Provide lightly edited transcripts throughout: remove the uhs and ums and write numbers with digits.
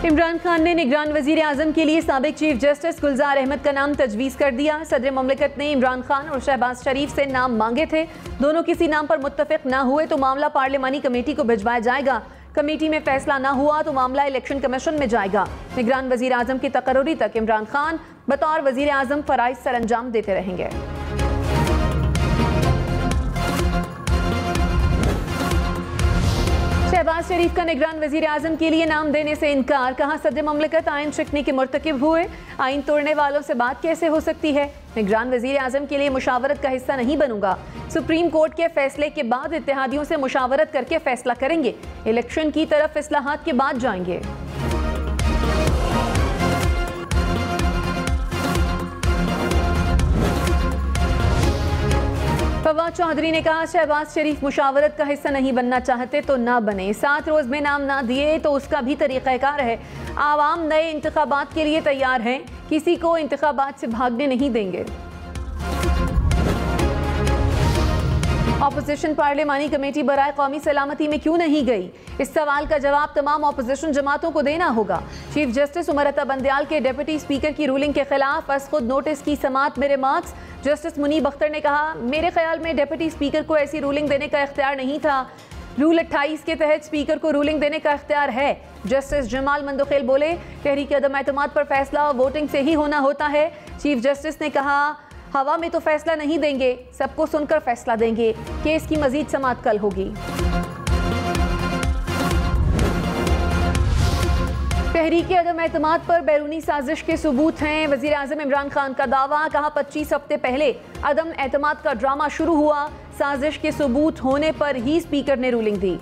इमरान खान ने निगरान वजीर आजम के लिए साबिक चीफ जस्टिस गुलजार अहमद का नाम तजवीज़ कर दिया। सदर ममलिकत ने इमरान खान और शहबाज शरीफ से नाम मांगे थे। दोनों किसी नाम पर मुत्तफिक ना हुए तो मामला पार्लिमानी कमेटी को भिजवाया जाएगा। कमेटी में फैसला ना हुआ तो मामला इलेक्शन कमीशन में जाएगा। निगरान वजीर आजम की तकर्रुरी तक इमरान खान बतौर वजीर आजम फराइज सर अंजाम देते रहेंगे। शहबाज शरीफ का निगरान वजीर आजम के लिए नाम देने से इनकार। कहा सदर ममलिकत आइन शिकनी के मुर्तकिब हुए, आइन तोड़ने वालों से बात कैसे हो सकती है। निगरान वजीर आजम के लिए मुशावरत का हिस्सा नहीं बनूंगा। सुप्रीम कोर्ट के फैसले के बाद इत्तेहादियों से मुशावरत करके फैसला करेंगे। इलेक्शन की तरफ इस्लाहात के बाद जाएंगे। फवाद चौधरी ने कहा शहबाज शरीफ मुशावरत का हिस्सा नहीं बनना चाहते तो ना बने। 7 रोज में नाम ना दिए तो उसका भी तरीक़ाकार है। आवाम नए इंतखाबात के लिए तैयार हैं, किसी को इंतखाबात से भागने नहीं देंगे। ऑपोजिशन पार्लिमानी कमेटी बराए कौमी सलामती में क्यों नहीं गई? इस सवाल का जवाब तमाम ऑपोजिशन जमातों को देना होगा। चीफ जस्टिस उमर अता बंदयाल के डिप्टी स्पीकर की रूलिंग के खिलाफ अस खुद नोटिस की समात में रिमार्क्स। जस्टिस मुनीब अख्तर ने कहा मेरे ख्याल में डिप्टी स्पीकर को ऐसी रूलिंग देने का इख्तियार नहीं था। रूल 28 के तहत स्पीकर को रूलिंग देने का इख्तियार है। जस्टिस जमाल मंदोखेल बोले तहरीक अदम एतमाद पर फैसला वोटिंग से ही होना होता है। चीफ जस्टिस ने कहा हवा में तो फैसला नहीं देंगे, सबको सुनकर फैसला देंगे। केस की मजीद समाअत कल होगी। तहरीक अदम एतमाद पर बैरूनी साजिश के सबूत हैं। वजीर आजम इमरान खान का दावा। कहा 25 हफ्ते पहले अदम एतमाद का ड्रामा शुरू हुआ। साजिश के सबूत होने पर ही स्पीकर ने रूलिंग दी।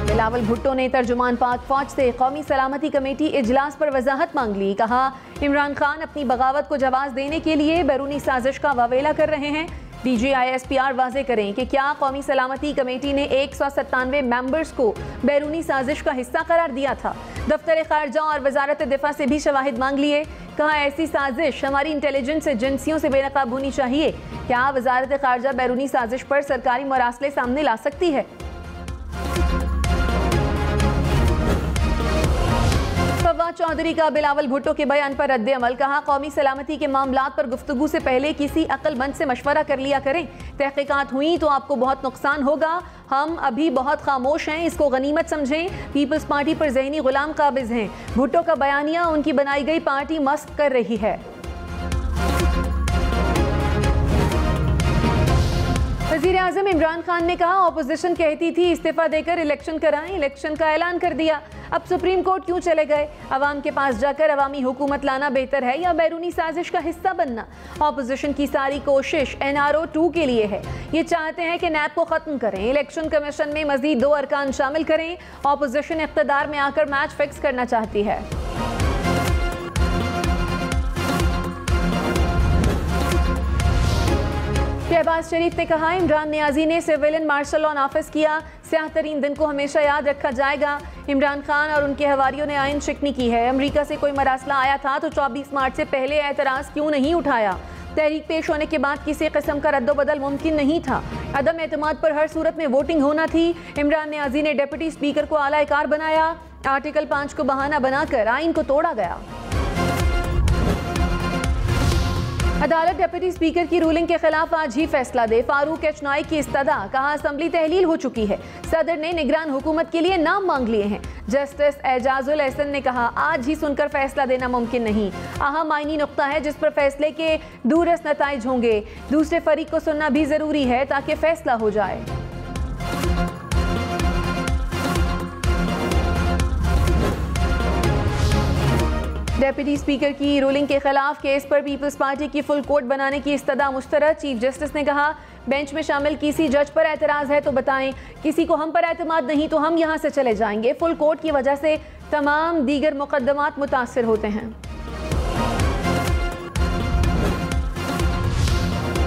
बिलावल भुट्टो ने तर्जुमान पाक फौज से कौमी सलामती कमेटी इजलास पर वजाहत मांग ली। कहा इमरान खान अपनी बगावत को जवाब देने के लिए बैरूनी साजिश का वावेला कर रहे हैं। DGISPR वाजे करें कि क्या कौमी सलामती कमेटी ने 197 मेंबर्स को बैरूनी साजिश का हिस्सा करार दिया था। दफ्तर खारजा और वजारत दिफा से भी शवाहिद मांग लिए। कहा ऐसी साजिश हमारी इंटेलिजेंस एजेंसियों से बेनकाब होनी चाहिए। क्या वजारत खारजा बैरूनी साजिश पर सरकारी मरासले सामने ला सकती है? फवाद चौधरी का बिलावल भुट्टो के बयान पर रद्द अमल। कहा कौमी सलामती के मामलात पर गुफ्तगू से पहले किसी अक्लमंद से मशवरा कर लिया करें। तहकीकात हुई तो आपको बहुत नुकसान होगा। हम अभी बहुत खामोश हैं, इसको गनीमत समझें। पीपल्स पार्टी पर ज़हनी गुलाम काबिज हैं। भुट्टो का बयानिया उनकी बनाई गई पार्टी मस्क कर रही है। वज़ीर आज़म इमरान खान ने कहा ऑपोजिशन कहती थी इस्तीफा देकर इलेक्शन कराएं, इलेक्शन का ऐलान कर दिया। अब सुप्रीम कोर्ट क्यों चले गए? अवाम के पास जाकर अवामी हुकूमत लाना बेहतर है या बैरूनी साजिश का हिस्सा बनना? ऑपोजिशन की सारी कोशिश NRO 2 के लिए है। ये चाहते हैं कि नैब को ख़त्म करें, इलेक्शन कमीशन में मजीद 2 अरकान शामिल करें। ऑपोजिशन इक़्तिदार में आकर मैच फिक्स करना चाहती है। शहबाज शरीफ ने कहा इमरान नियाजी ने सिविलियन मार्शल ऑन ऑफिस किया। स्याह तरीन दिन को हमेशा याद रखा जाएगा। इमरान खान और उनके हवारियों ने आइन शिकनी की है। अमरीका से कोई मरासला आया था तो 24 मार्च से पहले एतराज़ क्यों नहीं उठाया? तहरीक पेश होने के बाद किसी किस्म का रद्दोबदल मुमकिन नहीं था। अदम एतमाद पर हर सूरत में वोटिंग होना थी। इमरान नियाजी ने डिप्टी स्पीकर को आला कार बनाया। आर्टिकल 5 को बहाना बनाकर आइन को तोड़ा गया। अदालत डिप्टी स्पीकर की रूलिंग के खिलाफ आज ही फैसला दे। फारूक एच नाइक की इस्तदा। कहा असेंबली तहलील हो चुकी है। सदर ने निगरान हुकूमत के लिए नाम मांग लिए हैं। जस्टिस एजाजुल एहसन ने कहा आज ही सुनकर फैसला देना मुमकिन नहीं। अहम आईनी नुक्ता है जिस पर फैसले के दूरस नताइज होंगे। दूसरे फरीक को सुनना भी जरूरी है ताकि फैसला हो जाए। डिप्टी स्पीकर की रूलिंग के खिलाफ केस पर पीपल्स पार्टी की फुल कोर्ट बनाने की इस्तदा मुस्तरद। चीफ जस्टिस ने कहा बेंच में शामिल किसी जज पर एतराज़ है तो बताएं, किसी को हम पर एतमाद नहीं तो हम यहाँ से चले जाएंगे। फुल कोर्ट की वजह से तमाम दीगर मुकद्दमात मुतासिर होते हैं।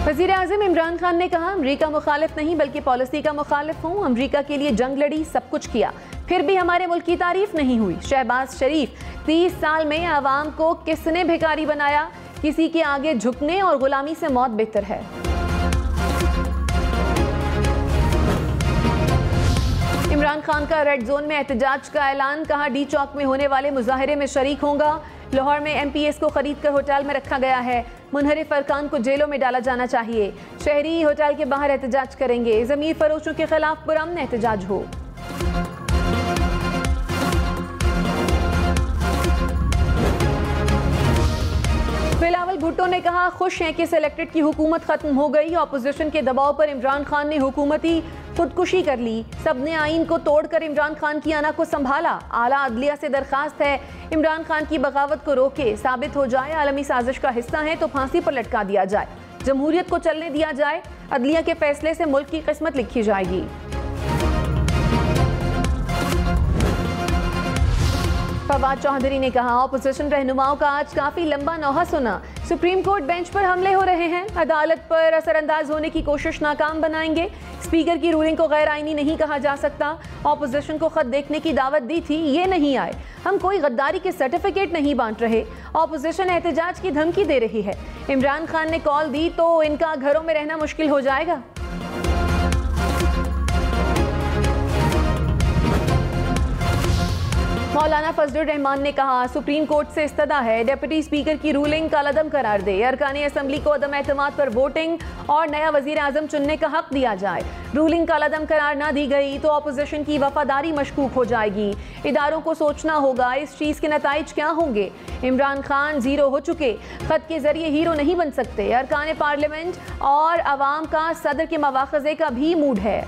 वज़ीर आज़म इमरान खान ने कहा अमरीका मुखालिफ नहीं बल्कि पॉलिसी का मुखालिफ हूँ। अमरीका के लिए जंग लड़ी, सब कुछ किया, फिर भी हमारे मुल्क की तारीफ नहीं हुई। शहबाज शरीफ 30 साल में आवाम को किसने भिखारी बनाया? किसी के आगे झुकने और गुलामी से मौत बेहतर है। इमरान खान का रेड जोन में एहतजाज का ऐलान, कहा डी चौक में होने वाले मुजाहरे में शरीक होगा। लाहौर में MPS को खरीद कर होटल में रखा गया है, मुनहरिफ अरकान को जेलों में डाला जाना चाहिए। शहरी होटल के बाहर एहतजाज करेंगे, जमीर फरोशों के खिलाफ पुरअमन एहतजाज हो। बिलावल भुट्टो ने कहा खुश हैं कि सिलेक्टेड की हुकूमत खत्म हो गई, अपोजिशन के दबाव पर इमरान खान ने हुकूमती खुदकुशी कर ली, सबने आइन को तोड़कर इमरान खान की आना को संभाला। आला अदलिया से दरखास्त है इमरान खान की बगावत को रोके, साबित हो जाए आलमी साजिश का हिस्सा है तो फांसी पर लटका दिया जाए, जमहूरियत को चलने दिया जाए, अदलिया के फैसले से मुल्क की किस्मत लिखी जाएगी। फवाद चौधरी ने कहा ऑपोजिशन रहनुमाओं का आज काफी लंबा नौहा सुना, सुप्रीम कोर्ट बेंच पर हमले हो रहे हैं, अदालत पर असरअंदाज होने की कोशिश नाकाम बनाएंगे, स्पीकर की रूलिंग को गैर आईनी नहीं कहा जा सकता, ऑपोजिशन को खत देखने की दावत दी थी, ये नहीं आए, हम कोई गद्दारी के सर्टिफिकेट नहीं बांट रहे, ऑपोजिशन एहतजाज की धमकी दे रही है, इमरान खान ने कॉल दी तो इनका घरों में रहना मुश्किल हो जाएगा। मौलाना फजलुर रहमान ने कहा सुप्रीम कोर्ट से इस्तदा है डिप्टी स्पीकर की रूलिंग कलअदम करार दे, अरकान असम्बली को अदम एतमाद पर वोटिंग और नया वजीर आजम चुनने का हक दिया जाए, रूलिंग कलअदम करार ना दी गई तो अपोजिशन की वफादारी मशकूक हो जाएगी, इदारों को सोचना होगा इस चीज़ के नताइज क्या होंगे, इमरान खान जीरो हो चुके, खत के जरिए हीरो नहीं बन सकते, अरकान पार्लियामेंट और अवाम का सदर के मवाख़ज़े का भी मूड है।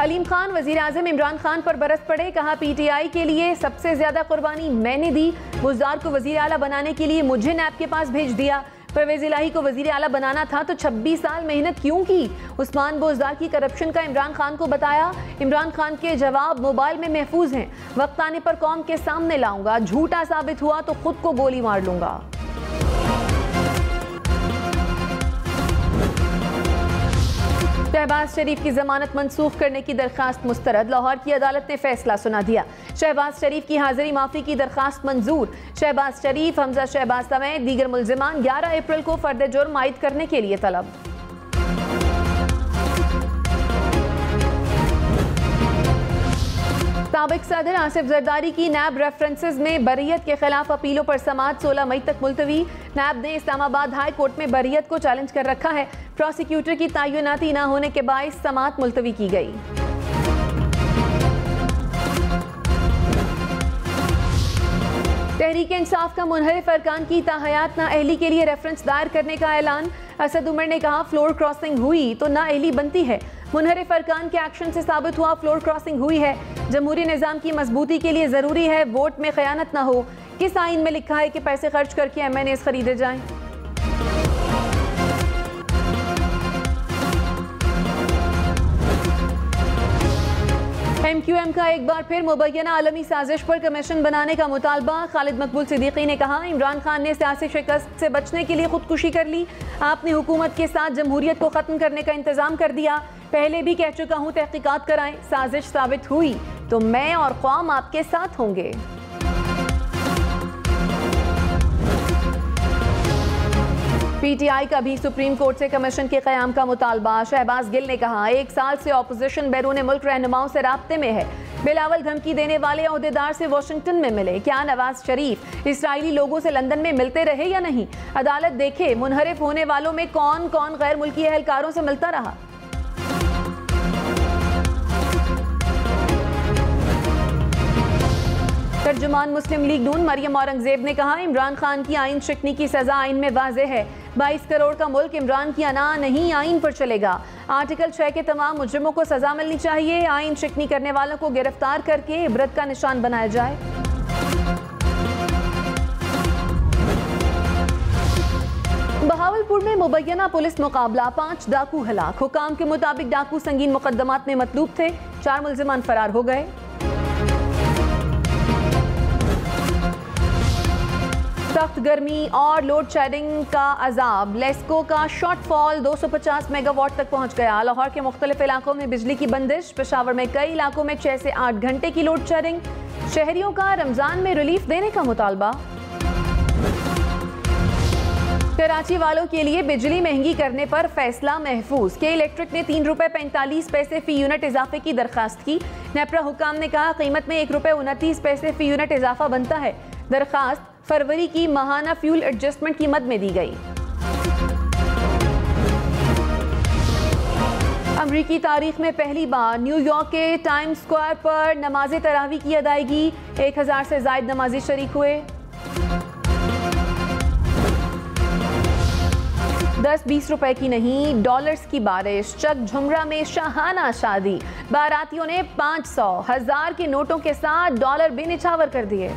अलीम खान वजीर आज़म इमरान खान पर बरस पड़े, कहा PTI के लिए सबसे ज्यादा कुर्बानी मैंने दी, बुज़दार को वजीर आला बनाने के लिए मुझे नैब के पास भेज दिया, परवेज़ इलाही को वजीर आला बनाना था तो 26 साल मेहनत क्यों की, उस्मान बुज़दार की करप्शन का इमरान खान को बताया, इमरान खान के जवाब मोबाइल में महफूज हैं, वक्त आने पर कौम के सामने लाऊंगा, झूठा साबित हुआ तो खुद को गोली मार लूंगा। शहबाज शरीफ की जमानत मंसूख करने की दरखास्त मुस्तरद, लाहौर की अदालत ने फैसला सुना दिया, शहबाज शरीफ की हाजिरी माफी की दरखास्त मंजूर, शहबाज शरीफ हमजा शहबाज समेत दीगर मुल्जिमान 11 अप्रैल को फर्द जुर्म आयद करने के लिए तलब। साबिक सदर आसिफ जरदारी की नैब रेफरेंसेस में बरियत के खिलाफ अपीलों पर समाअत 16 मई तक मुलतवी, नैब ने इस्लामाबाद हाई कोर्ट में बरियत को चैलेंज कर रखा है, प्रोसिक्यूटर की तैनाती न होने के बायस समाअत मुलतवी की गई। तहरीक इंसाफ का मुनहरिफ अरकान की ताहयात नाअहली के लिए रेफरेंस दायर करने का ऐलान, असद उमर ने कहा फ्लोर क्रॉसिंग हुई तो नाअहली बनती है, मुनहरिफ अरकान के एक्शन से साबित हुआ फ्लोर क्रॉसिंग हुई है, जमहूरी निज़ाम की मजबूती के लिए ज़रूरी है वोट में खयानत न हो, किस आइन में लिखा है कि पैसे खर्च करके MNAs खरीदे जाएं। MQM का एक बार फिर मुबैना आलमी साजिश पर कमीशन बनाने का मुतालबा, खालिद मकबूल सिद्दीकी ने कहा इमरान खान ने सियासी शिकस्त से बचने के लिए खुदकुशी कर ली, आपने हुकूमत के साथ जमहूरियत को ख़त्म करने का इंतज़ाम कर दिया, पहले भी कह चुका हूँ तहकीकात कराएं, साजिश साबित हुई तो मैं और कौम आपके साथ होंगे। PTI का भी सुप्रीम कोर्ट से कमीशन के क़याम का मुतालबा, शहबाज गिल ने कहा 1 साल से ऑपोजिशन बैरून मुल्क रहनुमाओं से राब्ते में है, बिलावल धमकी देने वाले ओहदेदार से वाशिंगटन में मिले, क्या नवाज शरीफ इसराइली लोगों से लंदन में मिलते रहे या नहीं, अदालत देखे मुनहरिफ होने वालों में कौन कौन गैर मुल्की एहलकारों से मिलता रहा। तर्जुमान मुस्लिम लीग नून मरियम औरंगजेब ने कहा इमरान खान की आइन शिकनी की सजा आइन में वाज़े है, 22 करोड़ का मुल्क इमरान की अना नहीं आइन पर चलेगा, आर्टिकल 6 के तमाम मुजरिमों को सजा मिलनी चाहिए, आइन शिकनी करने वालों को गिरफ्तार करके इबरत का निशान बनाया जाए। बहावलपुर में मुबैना पुलिस मुकाबला, 5 डाकू हलाक, हुकाम के मुताबिक डाकू संगीन मुकदमात में मतलूब थे, 4 मुल्जिमान फरार हो गए। सख्त गर्मी और लोड शेडिंग का अजाब, लेस्को का शॉर्टफॉल 250 मेगावाट तक पहुंच गया, लाहौर के मुख्तलिफ इलाकों में बिजली की बंदिश, पेशावर में कई इलाकों में 6 से 8 घंटे की लोड शेडिंग, शहरियों का रमजान में रिलीफ देने का मुतालबा। कराची वालों के लिए बिजली महंगी करने पर फैसला महफूज। के इलेक्ट्रिक ने ₹3.45 फी यूनिट इजाफे की दरखास्त की। नेपरा हुकाम ने कहा कीमत में ₹1.29 फी यूनिट इजाफा बनता है। दरखास्त फरवरी की माहाना फ्यूल एडजस्टमेंट की मद में दी गई। अमरीकी तारीख में पहली बार न्यूयॉर्क के टाइम्स स्क्वायर पर नमाज तरावी की अदायगी। 1000 से ज्यादा नमाजी शरीक हुए। 10-20 रुपए की नहीं, डॉलर्स की बारिश। चक झुमरा में शाहाना शादी। बारातियों ने 500, 1000 के नोटों के साथ डॉलर बेनिछावर कर दिए।